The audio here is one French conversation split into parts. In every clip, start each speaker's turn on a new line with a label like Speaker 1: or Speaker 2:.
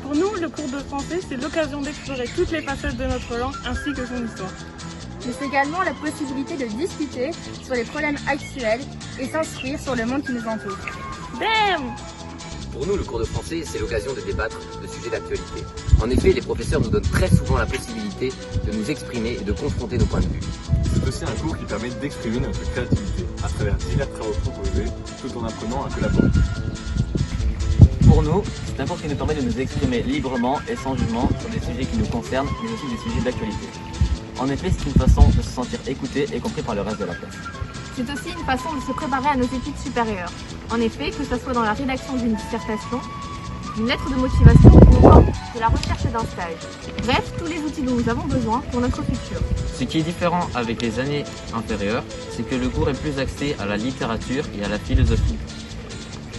Speaker 1: Pour nous, le cours de français, c'est l'occasion d'explorer toutes les facettes de notre langue ainsi que son histoire.
Speaker 2: Mais c'est également la possibilité de discuter sur les problèmes actuels et s'instruire sur le monde qui nous entoure.
Speaker 1: Bam!
Speaker 3: Pour nous, le cours de français, c'est l'occasion de débattre de sujets d'actualité. En effet, les professeurs nous donnent très souvent la possibilité de nous exprimer et de confronter nos points de vue.
Speaker 4: C'est aussi un cours qui permet d'exprimer notre créativité à travers divers travaux proposés, tout en apprenant à collaborer.
Speaker 5: Pour nous, c'est un cours qui nous permet de nous exprimer librement et sans jugement sur des sujets qui nous concernent, mais aussi des sujets d'actualité. En effet, c'est une façon de se sentir écouté et compris par le reste de la classe.
Speaker 2: C'est aussi une façon de se préparer à nos études supérieures. En effet, que ce soit dans la rédaction d'une dissertation, d'une lettre de motivation ou encore de la recherche d'un stage. Bref, tous les outils dont nous avons besoin pour notre futur.
Speaker 5: Ce qui est différent avec les années inférieures, c'est que le cours est plus axé à la littérature et à la philosophie.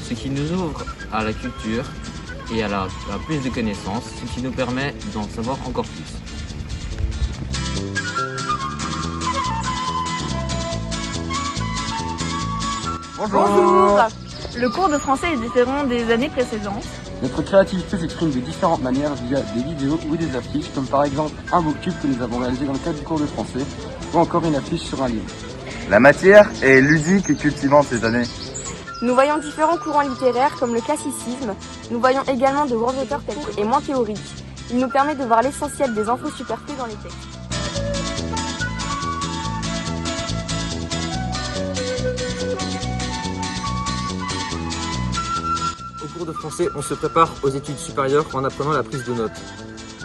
Speaker 5: Ce qui nous ouvre à la culture et à plus de connaissances, ce qui nous permet d'en savoir encore plus.
Speaker 2: Bonjour. Le cours de français est différent des années précédentes.
Speaker 6: Notre créativité s'exprime de différentes manières via des vidéos ou des affiches, comme par exemple un booktube que nous avons réalisé dans le cadre du cours de français, ou encore une affiche sur un livre.
Speaker 7: La matière est ludique et cultivante ces années.
Speaker 2: Nous voyons différents courants littéraires comme le classicisme. Nous voyons également de grands auteurs tels que et moins théoriques. Il nous permet de voir l'essentiel des infos superflues dans les textes.
Speaker 3: Au cours de français, on se prépare aux études supérieures en apprenant la prise de notes.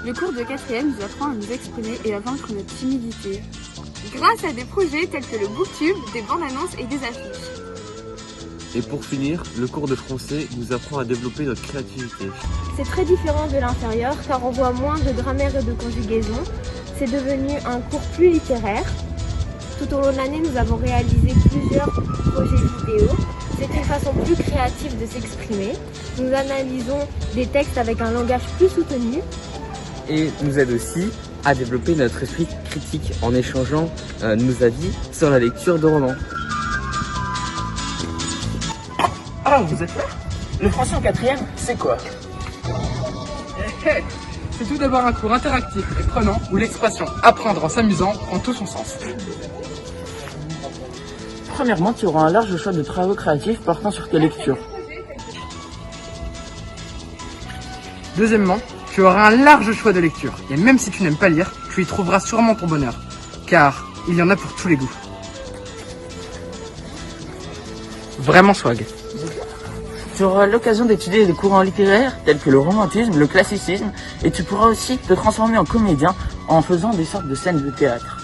Speaker 2: Le cours de 4e nous apprend à nous exprimer et à vaincre notre timidité. Grâce à des projets tels que le booktube, des bandes annonces et des affiches.
Speaker 4: Et pour finir, le cours de français nous apprend à développer notre créativité.
Speaker 2: C'est très différent de l'inférieur car on voit moins de grammaire et de conjugaison. C'est devenu un cours plus littéraire. Tout au long de l'année, nous avons réalisé plusieurs projets vidéo. C'est une façon plus créative de s'exprimer. Nous analysons des textes avec un langage plus soutenu.
Speaker 8: Et nous aide aussi à développer notre esprit critique en échangeant nos avis sur la lecture de romans.
Speaker 9: Alors, vous êtes là? Le français en 4e, c'est quoi?
Speaker 10: C'est tout d'abord un cours interactif et prenant où l'expression « apprendre en s'amusant » prend tout son sens.
Speaker 9: Premièrement, tu auras un large choix de travaux créatifs portant sur tes lectures.
Speaker 10: Deuxièmement, tu auras un large choix de lectures. Et même si tu n'aimes pas lire, tu y trouveras sûrement ton bonheur. Car il y en a pour tous les goûts. Vraiment swag.
Speaker 9: Tu auras l'occasion d'étudier des courants littéraires tels que le romantisme, le classicisme, et tu pourras aussi te transformer en comédien en faisant des sortes de scènes de théâtre.